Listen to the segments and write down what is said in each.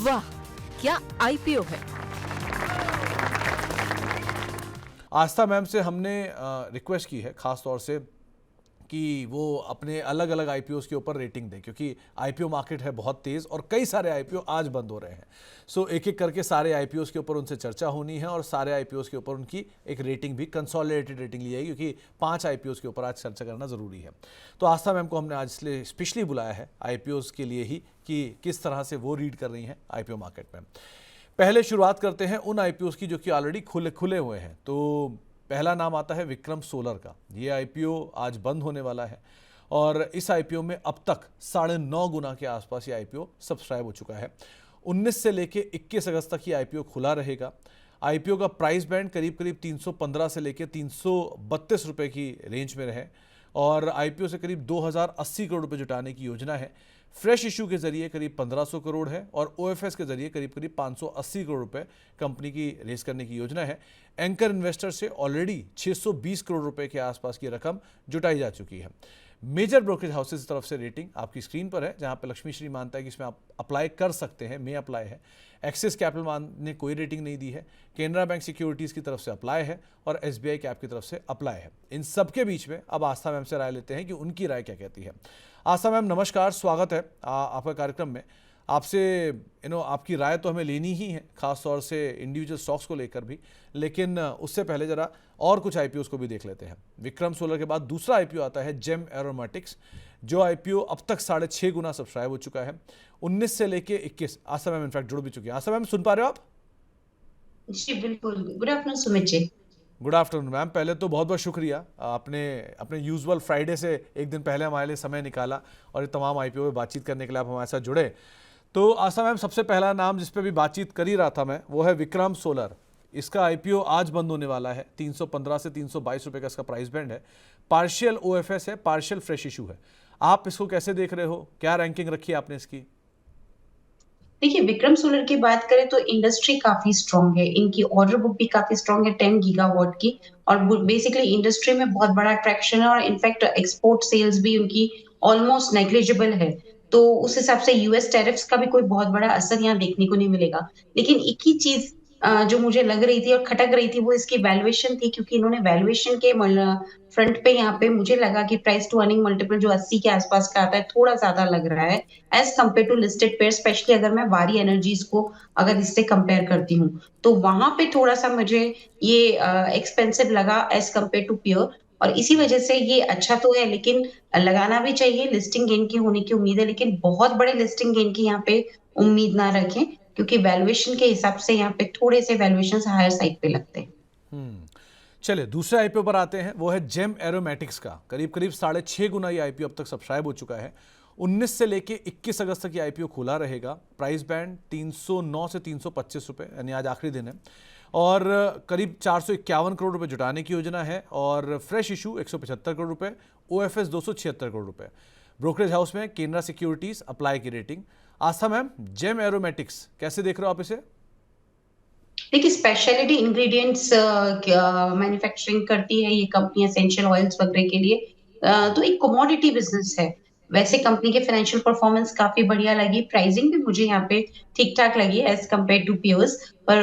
वाह, क्या आईपीओ है। आस्था मैम से हमने रिक्वेस्ट की है खास तौर से कि वो अपने अलग अलग आईपीओस के ऊपर रेटिंग दें, क्योंकि आईपीओ मार्केट है बहुत तेज़ और कई सारे आईपीओ आज बंद हो रहे हैं। सो एक एक करके सारे आईपीओस के ऊपर उनसे चर्चा होनी है और सारे आईपीओस के ऊपर उनकी एक रेटिंग भी कंसोलिडेटेड रेटिंग ली जाएगी, क्योंकि 5 आईपीओस के ऊपर आज चर्चा करना ज़रूरी है। तो आस्था मैम को हमने आज इसलिए स्पेशली बुलाया है आईपीओस के लिए ही कि किस तरह से वो रीड कर रही हैं आईपीओ मार्केट में। पहले शुरुआत करते हैं उन आईपीओस की जो कि ऑलरेडी खुले हुए हैं। तो पहला नाम आता है विक्रम सोलर का। ये आईपीओ आज बंद होने वाला है और इस आईपीओ में अब तक 9.5 गुना के आसपास ये आईपीओ सब्सक्राइब हो चुका है। 19 से लेके 21 अगस्त तक ये आईपीओ खुला रहेगा। आईपीओ का प्राइस बैंड करीब करीब 315 से लेके 332 रुपए की रेंज में रहे और आईपीओ से करीब 2080 करोड़ रुपए जुटाने की योजना है। फ्रेश इशू के जरिए करीब 1500 करोड़ है और ओएफएस के जरिए करीब करीब 580 करोड़ रुपए कंपनी की रेस करने की योजना है। एंकर इन्वेस्टर से ऑलरेडी 620 करोड़ रुपए के आसपास की रकम जुटाई जा चुकी है। मेजर ब्रोकरेज हाउसेज की तरफ से रेटिंग आपकी स्क्रीन पर है, जहां पे लक्ष्मी श्री मानता है कि इसमें आप अप्लाई कर सकते हैं, में अप्लाई है। एक्सिस कैपिटल ने कोई रेटिंग नहीं दी है। केनरा बैंक सिक्योरिटीज़ की तरफ से अप्लाई है और एसबीआई कैप की तरफ से अप्लाई है। इन सब के बीच में अब आस्था मैम से राय लेते हैं कि उनकी राय क्या कहती है। आस्था मैम नमस्कार, स्वागत है आपका कार्यक्रम में। आपसे आपकी राय तो हमें लेनी ही है, खास तौर से इंडिविजुअल स्टॉक्स को लेकर भी, लेकिन उससे पहले जरा और कुछ आईपीओस को भी देख लेते हैं। विक्रम सोलर के बाद दूसरा आईपीओ आता है जेम एरोमेटिक्स, जो आईपीओ अब तक 6.5 गुना सब्सक्राइब हो चुका है। 19 से लेके 21 आस्था मैम इनफैक्ट जुड़ भी चुकी है। आस्था मैम सुन पा रहे हो आप? जी बिल्कुल। Good afternoon Sumit ji. Good afternoon ma'am. पहले तो बहुत बहुत शुक्रिया, आपने अपने यूजुअल फ्राइडे से एक दिन पहले हमारे लिए समय निकाला और ये तमाम आईपीओ में बातचीत करने के लिए आप हमारे साथ जुड़े। तो आस्था मैम, सबसे पहला नाम जिस पे भी बातचीत कर ही रहा था मैं, वो है विक्रम सोलर। इसका आईपीओ आज बंद होने वाला है। 315 से 322 रुपए का इसका प्राइस बैंड है। पार्शियल ओएफएस है, पार्शियल फ्रेश इशू है। आप इसको कैसे देख रहे हो? क्या रैंकिंग रखी है आपने इसकी? देखिए, विक्रम सोलर की बात करें तो इंडस्ट्री काफी स्ट्रांग है। इनकी ऑर्डर बुक भी काफी स्ट्रांग है 10 गीगावाट की, और बेसिकली इंडस्ट्री में बहुत बड़ा ट्रैक्शन है और इनफैक्ट एक्सपोर्ट सेल्स भी उनकी ऑलमोस्ट नेग्लिजिबल है। तो उस हिसाब से यूएस टैरिफ्स का भी कोई बहुत बड़ा असर यहाँ देखने को नहीं मिलेगा। लेकिन एक ही चीज जो मुझे लग रही थी और खटक रही थी, वो इसकी वैल्यूएशन थी, क्योंकि इन्होंने वैल्यूएशन के फ्रंट पे यहाँ पे मुझे लगा कि प्राइस टू अर्निंग मल्टीपल जो 80 के आसपास का आता है, थोड़ा ज्यादा लग रहा है as compare to listed peer, specially अगर मैं वारी एनर्जीज को अगर इससे कंपेयर करती हूँ, तो वहां पे थोड़ा सा मुझे ये एक्सपेंसिव लगा एज कम्पेयर टू पेयर। और इसी वजह से ये अच्छा तो है, लेकिन लगाना भी चाहिए। लिस्टिंग गेन की होने की उम्मीद है, लेकिन बहुत बड़े लिस्टिंग गेन की यहाँ पे उम्मीद ना रखें, क्योंकि वैल्यूएशन के हिसाब से यहाँ पे थोड़े से वैल्यूएशन हायर साइड पे लगते हैं। चलिए दूसरे आईपीओ पर आते हैं। वो है जेम एरोमेटिक्स का। करीब करीब 6.5 गुना ये आईपीओ अब तक सब्सक्राइब हो चुका है। 19 से लेके 21 अगस्त तक ये आईपीओ खुला रहेगा। प्राइस बैंड 309 से 325 रुपए, यानी आज आखिरी दिन है, और करीब 451 करोड़ रुपए जुटाने की योजना है और फ्रेश इशू 175 करोड़ रुपए, ओएफएस 276 करोड़ रुपए। ब्रोकरेज हाउस में केनरा सिक्योरिटीज अप्लाई की रेटिंग। आस्था मैम, जेम एरोमेटिक्स कैसे देख रहे हो आप इसे? देखिए, स्पेशलिटी इंग्रेडिएंट्स मैन्युफैक्चरिंग करती है ये कंपनी, एसेंशियल ऑयल्स वगैरह के लिए। तो एक कमोडिटी बिजनेस है। वैसे कंपनी के फाइनेंशियल परफॉर्मेंस काफी बढ़िया लगी, प्राइसिंग भी मुझे यहाँ पे ठीक ठाक लगी एज कम्पेयर टू पीयर्स। पर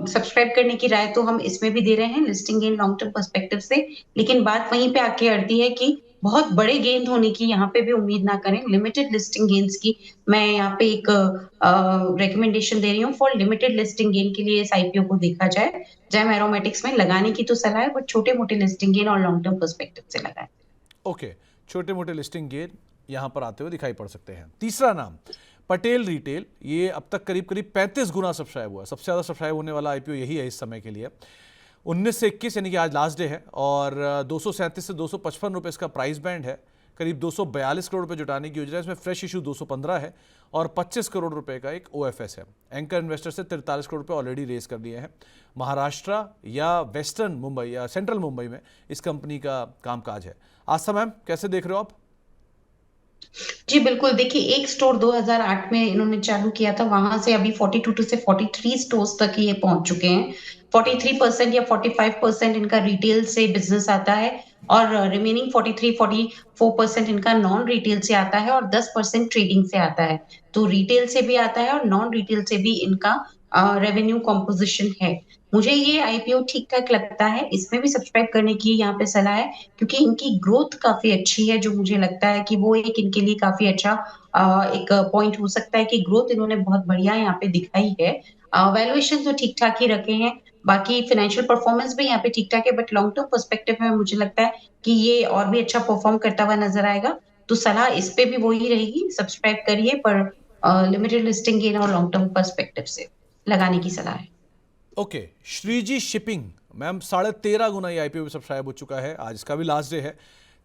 सब्सक्राइब करने की राय तो हम इसमें भी दे रहे हैं listing gain long term perspective से, लेकिन बात वहीं पे आके अड़ती है कि बहुत बड़े गेन होने की यहाँ पे भी उम्मीद ना करें। लिमिटेड लिस्टिंग गेन्स की मैं यहाँ पे एक रिकमेंडेशन दे रही हूँ। फॉर लिमिटेड लिस्टिंग गेन के लिए इस आईपीओ को देखा जाए। जेम एरोमेटिक्स में लगाने की तो सलाह है, बट छोटे मोटे लिस्टिंग गेन और लॉन्ग टर्म पर्सपेक्टिव से लगाए। ओके, छोटे मोटे लिस्टिंग गेन यहां पर आते हुए दिखाई पड़ सकते हैं। तीसरा नाम पटेल रिटेल। ये अब तक करीब करीब 35 गुना सब्सक्राइब हुआ है। सबसे ज़्यादा सब्सक्राइब होने वाला आईपीओ यही है इस समय के लिए। 19 से 21 यानी कि आज लास्ट डे है और 237 से 255 रुपये इसका प्राइस बैंड है। करीब 242 करोड़ रुपए जुटाने की योजना है। इसमें फ्रेश इशू 215 है और 25 करोड़ रुपए का एक ओएफएस है। एंकर इन्वेस्टर से 43 करोड़ रुपए ऑलरेडी रेज कर दिए हैं। महाराष्ट्र या वेस्टर्न मुंबई या सेंट्रल मुंबई में इस कंपनी का कामकाज है। आस्था मैम, कैसे देख रहे हो आप? जी बिल्कुल। देखिए, एक स्टोर 2008 में इन्होंने चालू किया था, वहां से अभी 42 से 43 स्टोर्स तक ये पहुंच चुके हैं। 43% या 45% इनका रिटेल से बिजनेस आता है और रिमेनिंग 43-44% इनका नॉन रिटेल से आता है और 10% ट्रेडिंग से आता है। तो रिटेल से भी आता है और नॉन रिटेल से भी इनका रेवेन्यू कंपोजिशन है। मुझे ये आईपीओ ठीक-ठाक लगता है, इसमें भी सब्सक्राइब करने की यहाँ पे सलाह है क्योंकि इनकी ग्रोथ काफ़ी अच्छी है, जो मुझे लगता है कि वो एक इनके लिए काफ़ी अच्छा एक पॉइंट हो सकता है कि ग्रोथ इन्होंने बहुत बढ़िया यहाँ पे दिखाई है। वैल्यूएशन तो ठीक-ठाक ही रखे हैं, बाकी फाइनेंशियल परफॉर्मेंस भी यहाँ पे ठीक-ठाक है बट लॉन्ग टर्म पर्सपेक्टिव में मुझे लगता है कि ये और भी अच्छा परफॉर्म करता हुआ नज़र आएगा। तो सलाह इस पे भी वही रहेगी, सब्सक्राइब करिए पर लिमिटेड लिस्टिंग गेन और लॉन्ग टर्म पर्सपेक्टिव से लगाने की सलाह है। ओके, श्रीजी शिपिंग मैम 13.5 गुना ये आईपीओ सब्सक्राइब हो चुका है। आज इसका भी लास्ट डे है।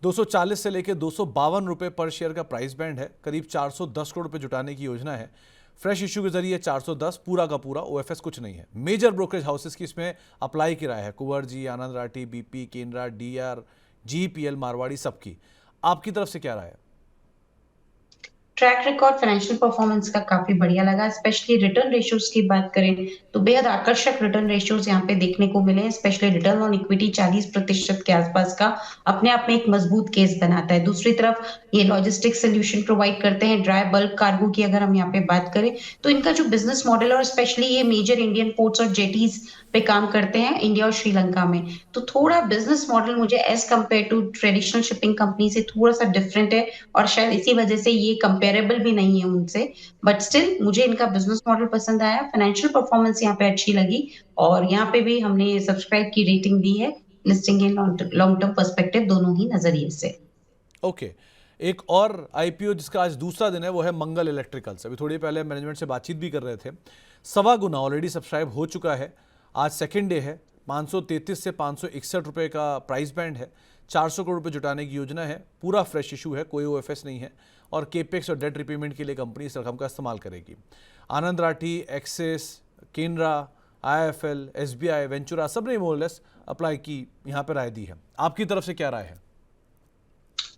240 से लेकर 252 रुपए पर शेयर का प्राइस बैंड है। करीब 410 करोड़ रुपए जुटाने की योजना है। फ्रेश इशू के जरिए 410, पूरा का पूरा ओएफएस कुछ नहीं है। मेजर ब्रोकरेज हाउसेस की इसमें अप्लाई की राय है, Kunvar ji, Anand Rathi, BP, Canara, DR, GPL, Marwadi, सबकी। आपकी तरफ से क्या राय है? ट्रैक रिकॉर्ड फाइनेंशियल परफॉर्मेंस का काफ़ी बढ़िया लगा, स्पेशली रिटर्न रेशियोज़ की बात करें, तो बेहद आकर्षक रिटर्न रेशियोज़ यहाँ पे देखने को मिले हैं, स्पेशली रिटर्न ऑन इक्विटी 40% के आसपास का अपने आप में एक मजबूत केस बनाता है। दूसरी तरफ ये लॉजिस्टिक्स सॉल्यूशन प्रोवाइड करते हैं, ड्राई बल्क कार्गो की अगर हम यहाँ पे बात करें, तो इनका जो बिज़नेस मॉडल है और स्पेशली ये मेजर इंडियन पोर्ट्स और जेटीज़ पे काम करते हैं इंडिया और श्रीलंका में। तो थोड़ा बिज़नेस मॉडल मुझे as compare to traditional shipping company से थोड़ा-सा डिफरेंट है और शायद इसी वजह से ये कंपेरेबल भी नहीं है उनसे। बट स्टिल मुझे इनका बिज़नेस मॉडल पसंद आया, फाइनेंशियल परफॉर्मेंस यहाँ पे अच्छी लगी और यहाँ पे भी हमने सब्सक्राइब की रेटिंग दी है, listing in long term perspective दोनों ही नज़रिए से। ओके, एक और आईपीओ जिसका आज दूसरा दिन है वो है मंगल इलेक्ट्रिकल्स। अभी थोड़ी पहले मैनेजमेंट से बातचीत भी कर रहे थे। 1.25 गुना ऑलरेडी सब्सक्राइब हो चुका है। आज सेकेंड डे है। 533 से 561 रुपये का प्राइस बैंड है। 400 करोड़ रुपये जुटाने की योजना है। पूरा फ्रेश इशू है, कोई ओएफएस नहीं है और केपेक्स और डेट रिपेमेंट के लिए कंपनी इस रकम का इस्तेमाल करेगी। Anand Rathi, Axis, Canara, IFL, SBI, Ventura सब ने मोरलेस अप्लाई की यहाँ पर राय दी है। आपकी तरफ से क्या राय है?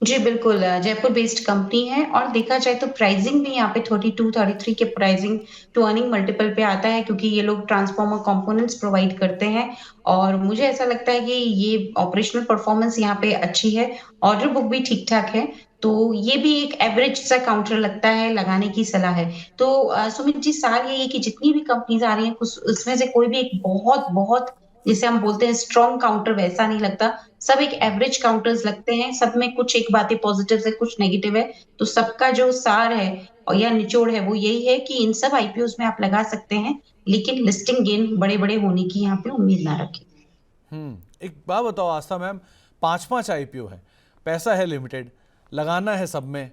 जी, बिल्कुल जयपुर बेस्ड कंपनी है और देखा जाए तो प्राइसिंग भी यहाँ पे 32-33 के प्राइसिंग टू अर्निंग मल्टीपल पे आता है क्योंकि ये लोग ट्रांसफार्मर कंपोनेंट्स प्रोवाइड करते हैं और मुझे ऐसा लगता है कि ये ऑपरेशनल परफॉर्मेंस यहाँ पे अच्छी है, ऑर्डर बुक भी ठीक-ठाक है, तो ये भी एक एवरेज सा काउंटर लगता है, लगाने की सलाह है। तो सुमित जी सार यही है कि जितनी भी कंपनीज़ आ रही हैं, कुछ उसमें से कोई भी एक बहुत-बहुत जिसे हम बोलते हैं स्ट्रॉन्ग काउंटर वैसा नहीं लगता। सब एक एवरेज काउंटर्स लगते हैं, सब में कुछ एक बातें पॉजिटिव है, कुछ नेगेटिव है। तो सबका जो सार है और या निचोड़ है वो यही है कि इन सब आईपीओस में आप लगा सकते हैं, लेकिन लिस्टिंग गेन बड़े-बड़े होने की यहाँ पे उम्मीद ना रखें। एक बात बताओ आस्था मैम, 5-5 आईपीओ है, पैसा है लिमिटेड, लगाना है सब में,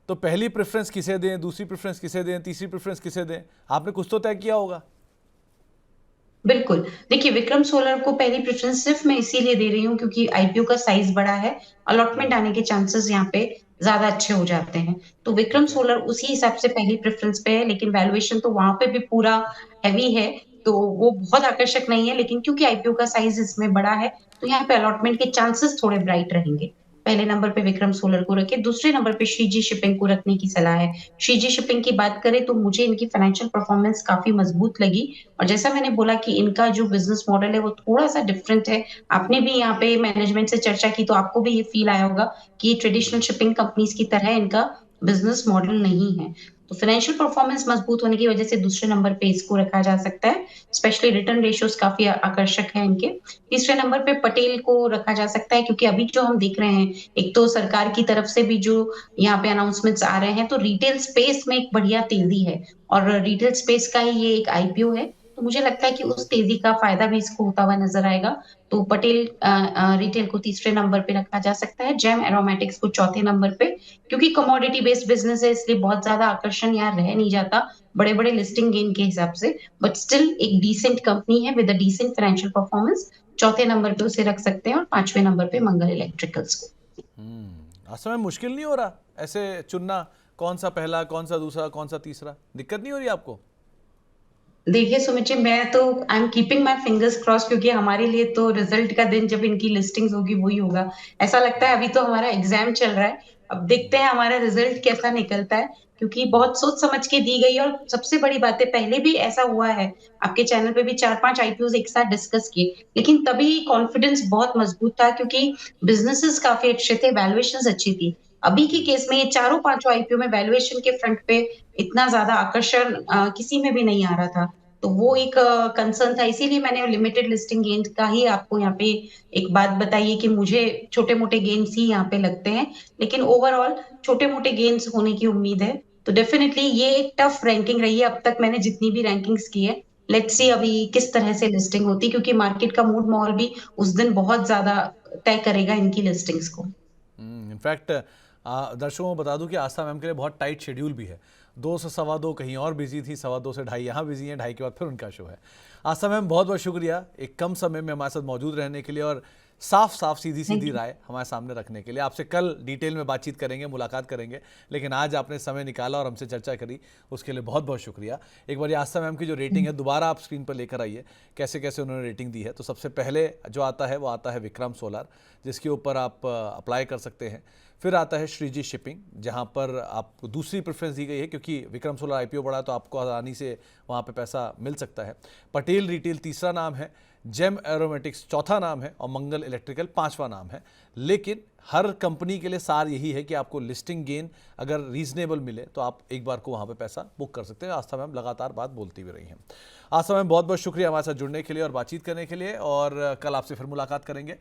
तो पहली प्रेफरेंस किसे दें, दूसरी प्रेफरेंस किसे दें, तीसरी प्रेफरेंस किसे दें? आपने कुछ तो तय किया होगा। बिल्कुल। देखिए विक्रम सोलर को पहली प्रेफ़रेंस सिर्फ़ मैं इसीलिए दे रही हूँ क्योंकि आईपीओ का साइज़ बड़ा है, अलॉटमेंट आने के चांसेस यहाँ पे ज़्यादा अच्छे हो जाते हैं। तो विक्रम ठीक है। सोलर उसी हिसाब से पहली प्रेफ़रेंस पे है, लेकिन वैल्यूएशन तो वहाँ पे भी पूरा हेवी है, तो वो बहुत आकर्षक नहीं है, लेकिन क्योंकि आईपीओ का साइज़ इसमें बड़ा है, तो यहाँ पे अलॉटमेंट के चांसेस थोड़े ब्राइट रहेंगे। पहले नंबर पे विक्रम सोलर को रखें, दूसरे नंबर पे श्रीजी शिपिंग को रखने की सलाह है। श्रीजी शिपिंग की बात करें तो मुझे इनकी फाइनेंशियल परफ़ॉर्मेंस काफ़ी मज़बूत लगी और जैसा मैंने बोला कि इनका जो बिज़नेस मॉडल है वो थोड़ा-सा डिफरेंट है। आपने भी यहाँ पे मैनेजमेंट से चर्चा की तो आपको भी ये फ़ील आया होगा कि ट्रेडिशनल शिपिंग कंपनीज़ की तरह इनका बिज़नेस मॉडल नहीं है। तो फाइनेंशियल परफॉर्मेंस मज़बूत होने की वजह से दूसरे नंबर पे इसको रखा जा सकता है। स्पेशली रिटर्न रेशियोज़ काफ़ी आकर्षक हैं इनके। तीसरे नंबर पे पटेल को रखा जा सकता है क्योंकि अभी जो हम देख रहे हैं, एक तो सरकार की तरफ से भी जो यहाँ पे अनाउंसमेंट्स आ रहे हैं, तो रिटेल स्पेस में एक बढ़िया तेज़ी है और रिटेल स्पेस का ही ये एक आईपीओ है। तो मुझे लगता है कि उस तेज़ी का फ़ायदा भी इसको होता हुआ नज़र आएगा। तो पटेल रिटेल को तीसरे नंबर पे रखा जा सकता है, जेम एरोमेटिक्स को चौथे नंबर पे क्योंकि कमोडिटी बेस्ड बिज़नेस है इसलिए बहुत ज़्यादा आकर्षण यहाँ रह नहीं जाता, बड़े-बड़े लिस्टिंग गेन के हिसाब से। बट स्टिल एक डिसेंट कंपनी है with a decent financial performance. चौथे नंबर पे उसे रख सकते हैं और पाँचवें नंबर पे मंगल इलेक्ट्रिकल्स को। आस्था मैम, मुश्किल नहीं हो रहा ऐसे चुनना, कौन सा पहला, कौन सा दूसरा, कौन सा तीसरा? दिक्कत नहीं हो रही आपको? देखिए सुमित जी, मैं तो I am keeping my fingers crossed क्योंकि हमारे लिए तो रिजल्ट का दिन जब इनकी लिस्टिंग्स होगी वही होगा। ऐसा लगता है अभी तो हमारा एग्ज़ाम चल रहा है, अब देखते हैं हमारा रिजल्ट कैसा निकलता है, क्योंकि बहुत सोच समझ के दी गई और सबसे बड़ी बात है पहले भी ऐसा हुआ है, आपके चैनल पे भी 4-5 आईपीओज़ एक साथ डिस्कस किए, लेकिन तभी कॉन्फिडेंस बहुत मजबूत था क्योंकि बिज़नेसेस काफ़ी अच्छे थे, वैल्यूएशंस अच्छी थी। अभी के केस में ये चारों पाँचों आईपीओ में वैल्यूएशन के फ्रंट पे इतना ज़्यादा आकर्षण किसी में भी नहीं आ रहा था। तो वो एक कंसर्न था, इसीलिए मैंने लिमिटेड लिस्टिंग गेन का ही आपको यहाँ पे एक बात बताई है कि मुझे छोटे-मोटे गेन्स ही यहाँ पे लगते हैं, लेकिन ओवरऑल छोटे-मोटे गेन्स होने की उम्मीद है। तो डेफिनिटली ये एक टफ रैंकिंग रही है अब तक मैंने जितनी भी रैंकिंग्स की है। लेट्स सी अभी किस तरह से लिस्टिंग होती है क्योंकि मार्केट का मूड माहौल भी उस दिन बहुत ज़्यादा तय करेगा इनकी लिस्टिंग्स को। इनफैक्ट दर्शकों को बता दूं कि आस्था मैम के लिए बहुत टाइट शेड्यूल भी है। 2 से सवा 2 कहीं और बिजी थी, सवा 2 से ढाई यहाँ बिजी हैं, ढाई के बाद फिर उनका शो है। आस्था मैम बहुत बहुत शुक्रिया एक कम समय में हमारे साथ मौजूद रहने के लिए और साफ साफ सीधी थैंक सीधी यू। राय हमारे सामने रखने के लिए। आपसे कल डिटेल में बातचीत करेंगे, मुलाकात करेंगे, लेकिन आज आपने समय निकाला और हमसे चर्चा करी, उसके लिए बहुत बहुत शुक्रिया। एक बार ये आस्था मैम की जो रेटिंग है दोबारा आप स्क्रीन पर लेकर आइए, कैसे कैसे उन्होंने रेटिंग दी है। तो सबसे पहले जो आता है वो आता है विक्रम सोलार, जिसके ऊपर आप अप्लाई कर सकते हैं। फिर आता है श्रीजी शिपिंग, जहां पर आपको दूसरी प्रेफरेंस दी गई है क्योंकि विक्रम सोलर आईपीओ बढ़ा तो आपको आसानी से वहां पे पैसा मिल सकता है। पटेल रिटेल तीसरा नाम है, जेम एरोमेटिक्स चौथा नाम है और मंगल इलेक्ट्रिकल पांचवा नाम है। लेकिन हर कंपनी के लिए सार यही है कि आपको लिस्टिंग गेन अगर रीजनेबल मिले तो आप एक बार को वहां पे पैसा बुक कर सकते हैं। आस्था मैम लगातार बात बोलती भी रही हैं। आस्था मैम बहुत बहुत शुक्रिया हमारे साथ जुड़ने के लिए और बातचीत करने के लिए, और कल आपसे फिर मुलाकात करेंगे।